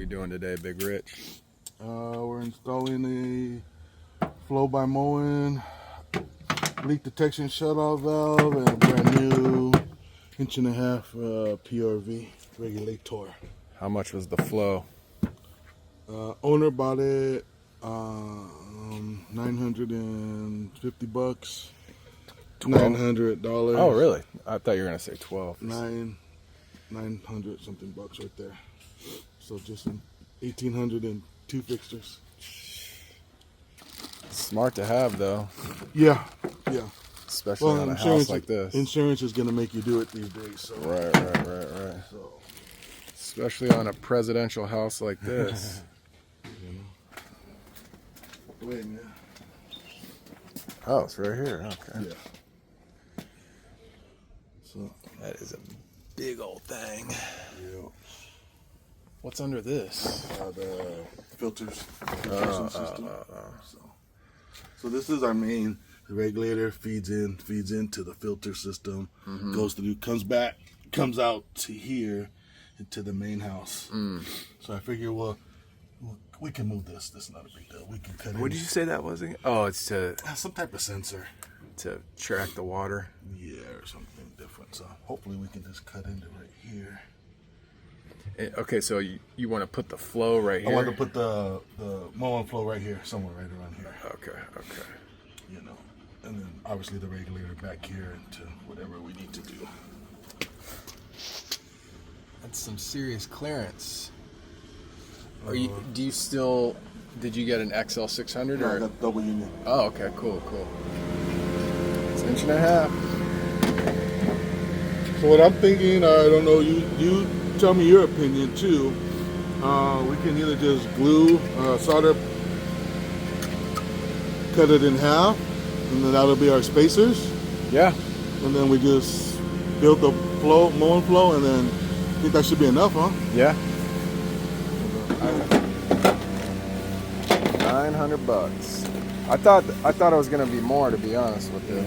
we doing today, Big Rich? We're installing a Flo by Moen leak detection shutoff valve and a brand new 1.5 PRV regulator. How much was the Flo? Owner bought it $950. $900. Oh, really? I thought you were gonna say 12. 900 something bucks right there. So just 1,800 and 2 fixtures. Smart to have, though. Yeah. Especially on a house like this. Insurance is gonna make you do it these days. So. Right. So. Especially on a presidential house like this. Wait, man. Oh, it's right here. Okay. Yeah. So that is a big old thing. Yeah. What's under this? The filters. System. So this is our main. The regulator feeds into the filter system, goes through, comes back, comes out to here, into the main house. So I figure, we can move this. This is not a big deal. We can cut it. What did you say that was again? Oh, it's to some type of sensor to track the water. Yeah, or something different. So hopefully we can just cut into right here. Okay, so you want to put the Flo right here? I want to put the Moen Flo right here, somewhere right around here. Okay. You know, and then obviously the regulator back here into whatever we need to do. That's some serious clearance. Did you get an XL 600 No, or? I got double unit. Oh, okay, cool. It's 1.5 inches. So what I'm thinking, I don't know, you tell me your opinion too. We can either just glue, solder, cut it in half, and then that'll be our spacers. Yeah. And then we just build the Moen Flo, and then I think that should be enough, huh? Yeah. $900. I thought it was gonna be more, to be honest with you.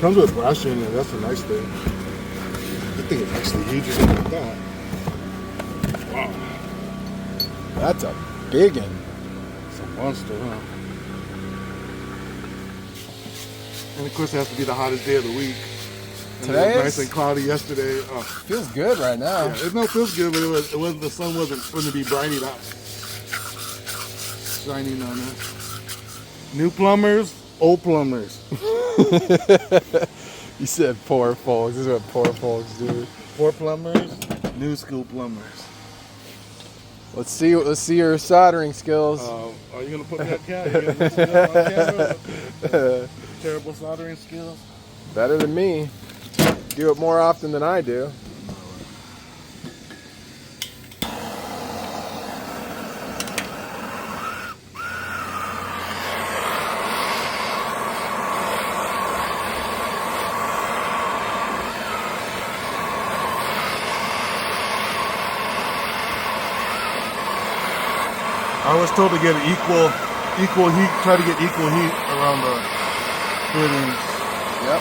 Comes with brushing, and that's a nice thing. I think it's actually huger than I thought. Wow. That's a big one. It's a monster, huh? And of course, it has to be the hottest day of the week. Today it was nice and cloudy yesterday. Feels good right now. Yeah, it feels good, but the sun wasn't going to be brighting up, shining on it. New plumbers, old plumbers. You said poor folks. This is what poor folks do. Poor plumbers, new school plumbers. Let's see your soldering skills. Are you gonna put that on camera? Terrible soldering skills. Better than me. Do it more often than I do. I was told to get equal heat. Try to get equal heat around the fittings. Yep.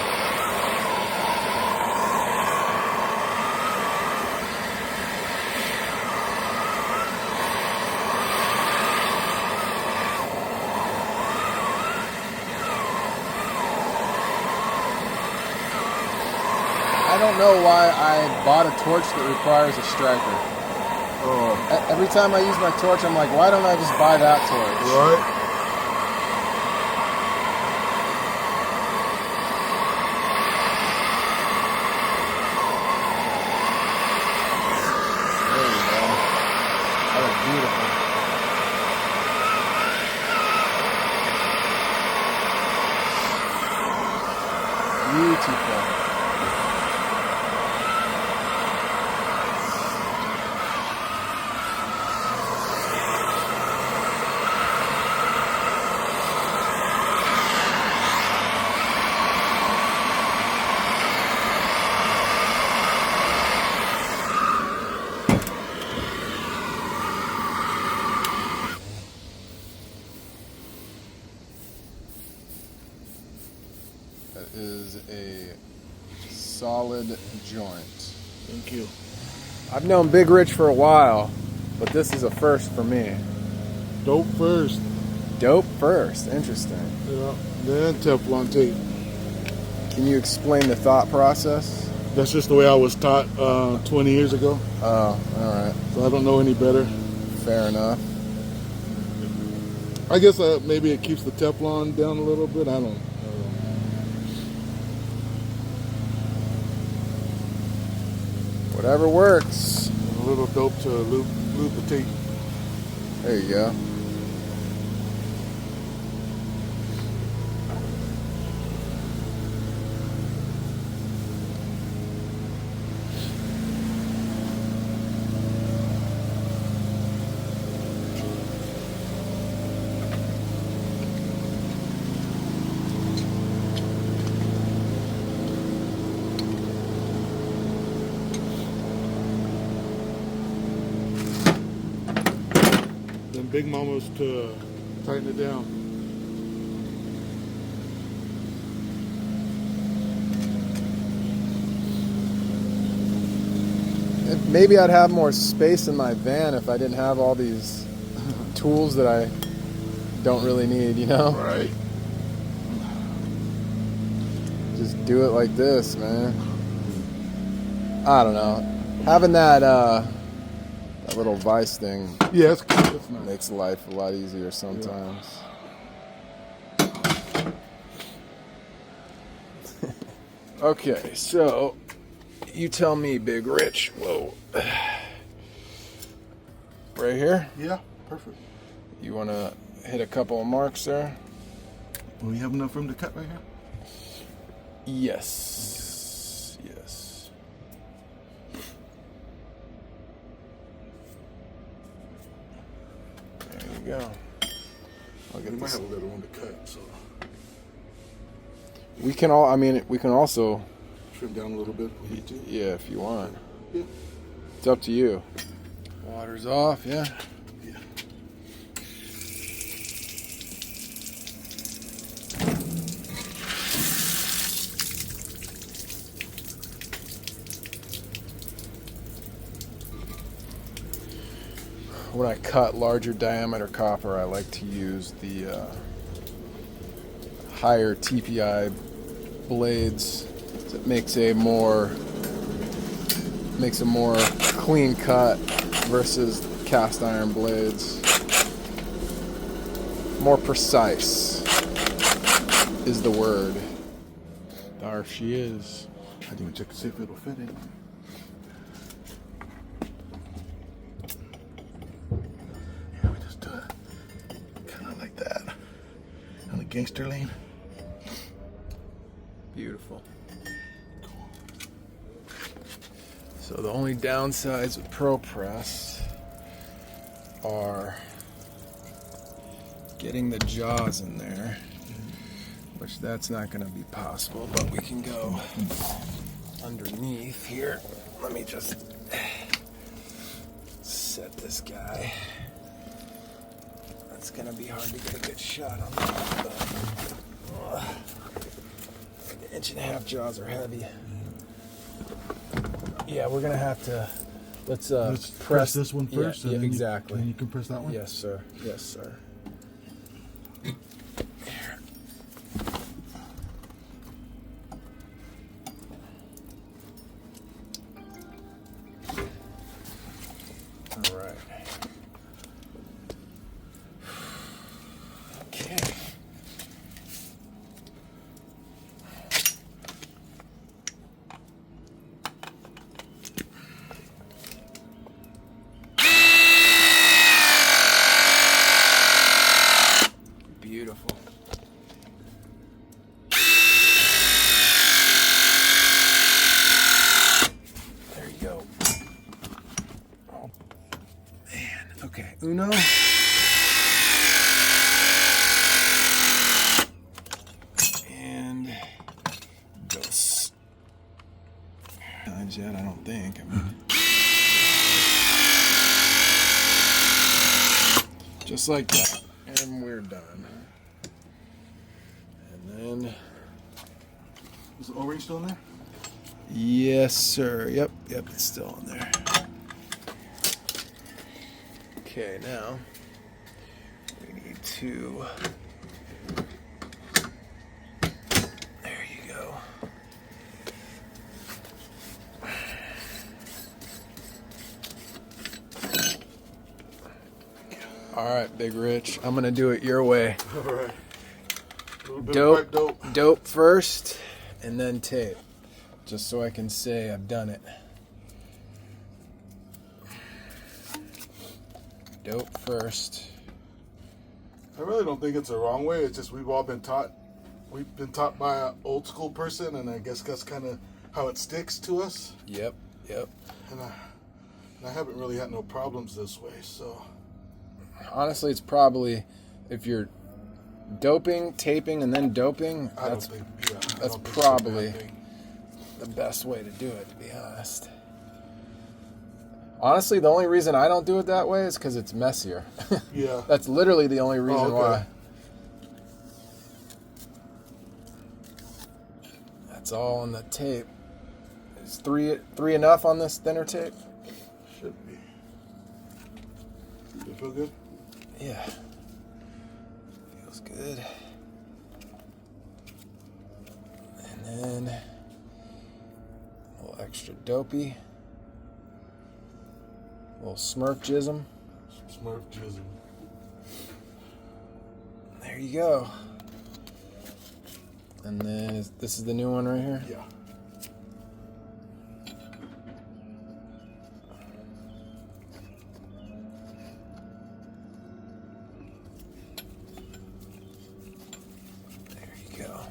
I don't know why I bought a torch that requires a striker. Every time I use my torch, I'm like, why don't I just buy that torch? Right. There you go. That is beautiful. Beautiful. is a solid joint. Thank you. I've known Big Rich for a while, but this is a first for me. Dope first. Dope first. Interesting. Yeah. Then Teflon tape. Can you explain the thought process? That's just the way I was taught 20 years ago. Oh, all right. So I don't know any better. Fair enough. I guess maybe it keeps the Teflon down a little bit. I don't know. Whatever works. And a little dope to lube the tape. There you go. Then Big Mama's to tighten it down. Maybe I'd have more space in my van if I didn't have all these tools that I don't really need, you know? Right. Just do it like this, man. I don't know. Having that little vice thing Yeah, it's cool. It's nice. makes life a lot easier sometimes. Okay, so you tell me, Big Rich. Whoa. Right here? Yeah, perfect. You want to hit a couple of marks there? Will you have enough room to cut right here? Yes. Yes. There you go. I'll We get might this. have a little room to cut, so We can all. I mean, we can also. trim down a little bit if we need to. Yeah, if you want. Yeah. It's up to you. Water's off. Yeah. Yeah. When I cut larger diameter copper, I like to use the higher TPI blades. It makes a more clean cut versus cast iron blades. More precise is the word. There she is. I didn't even check to see if it'll fit in. Yeah, we just do it kind of like that on the gangster lane. Beautiful. So the only downsides with ProPress are getting the jaws in there, which that's not going to be possible, but we can go underneath here. Let me just set this guy. That's going to be hard to get a good shot on that, but the 1.5-inch jaws are heavy. Yeah, we're gonna have to. Let's press this one first. Yeah, and then exactly. And you can press that one. Yes, sir. Yes, sir. All right. Okay. Beautiful. There you go. Oh, man. Okay. Uno. And dos. Times yet, I don't think. I mean, just like that. And we're done. And then Is the O-ring still in there? Yes, sir. Yep, it's still in there. Okay, now we need to. There you go. All right, Big Rich. I'm gonna do it your way. All right. Dope first, and then tape, just so I can say I've done it. Dope first. I really don't think it's the wrong way. It's just we've been taught by an old school person, and I guess that's kind of how it sticks to us. Yep. And I haven't really had no problems this way, so. Honestly, it's probably, if you're doping, taping, and then doping, that's probably the best way to do it, to be honest. Honestly, the only reason I don't do it that way is because it's messier. Yeah. That's literally the only reason why. That's all on the tape. Is three enough on this thinner tape? Should be. You feel good? Yeah. Feels good. And then a little extra dopey. A little Smurf jism. Smurf jism. There you go. And then this is the new one right here? Yeah. There you go.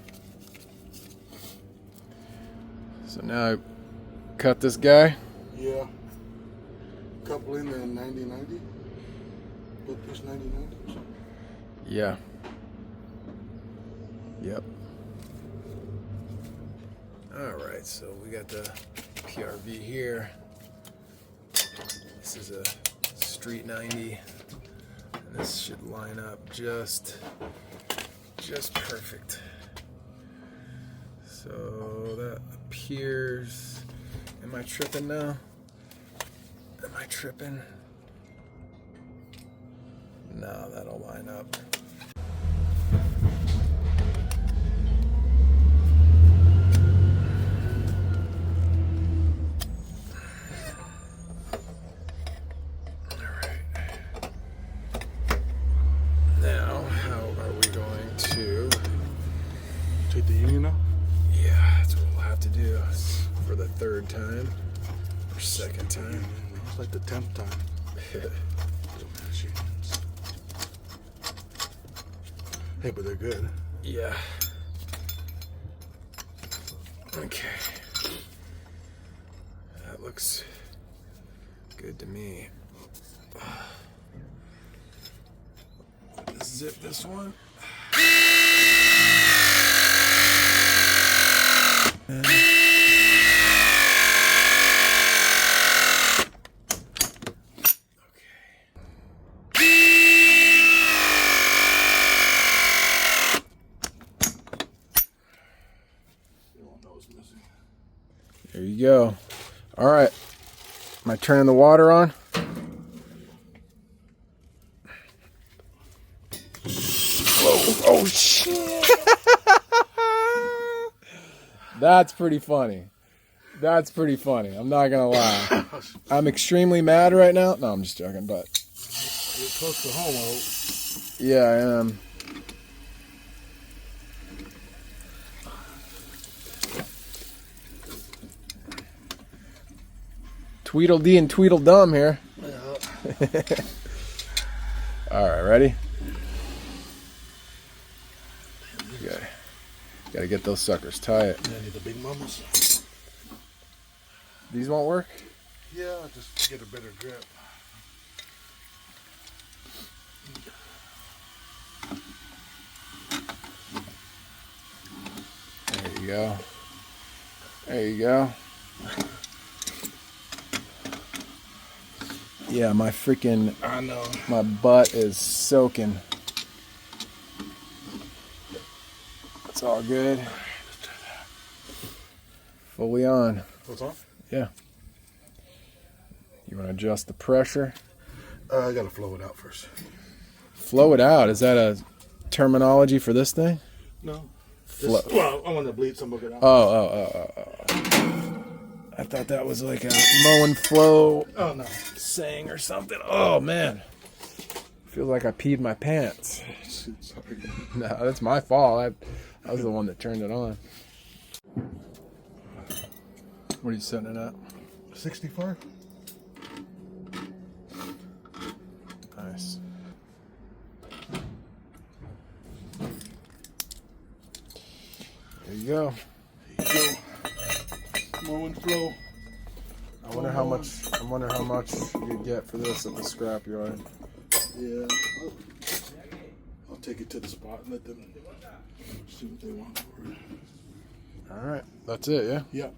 So now I cut this guy. Yeah. Couple in there 90-90. Both push 90-90. Yeah. Yep. Alright, so we got the PRV here. This is a Street 90. And this should line up just perfect. So that appears. Am I tripping now? Am I tripping? No, that'll line up. Now, how are we going to take the union out? Yeah, that's what we'll have to do for the third time or second time. It's like the 10th time. Hey, but they're good. Yeah. Okay. That looks good to me. Zip this one. And there you go. All right. Am I turning the water on? Oh shit. That's pretty funny. That's pretty funny. I'm not gonna lie. I'm extremely mad right now. No, I'm just joking, but you're close to home, I hope. Yeah, I am. Tweedledee and Tweedledum here. Yeah. All right, ready? Okay. Gotta get those suckers. Tie it. I need the big mamas. These won't work? Yeah, just get a better grip. There you go. There you go. Yeah, my freaking, I know. my butt is soaking. It's all good. Fully on. What's on? Yeah. You want to adjust the pressure? I gotta flow it out first. Flow it out. Is that a terminology for this thing? No. Flow. Well, I want to bleed some of it out. Oh. I thought that was like a Moen Flo Oh, no. saying or something. Oh, man. Feels like I peed my pants. Sorry. No, that's my fault. I was the one that turned it on. What are you setting it at? 65? Nice. There you go. Moen Flo. I wonder how much you get for this at the scrapyard. Yeah. I'll take it to the spot and let them see what they want for it. All right, that's it, yeah? Yeah.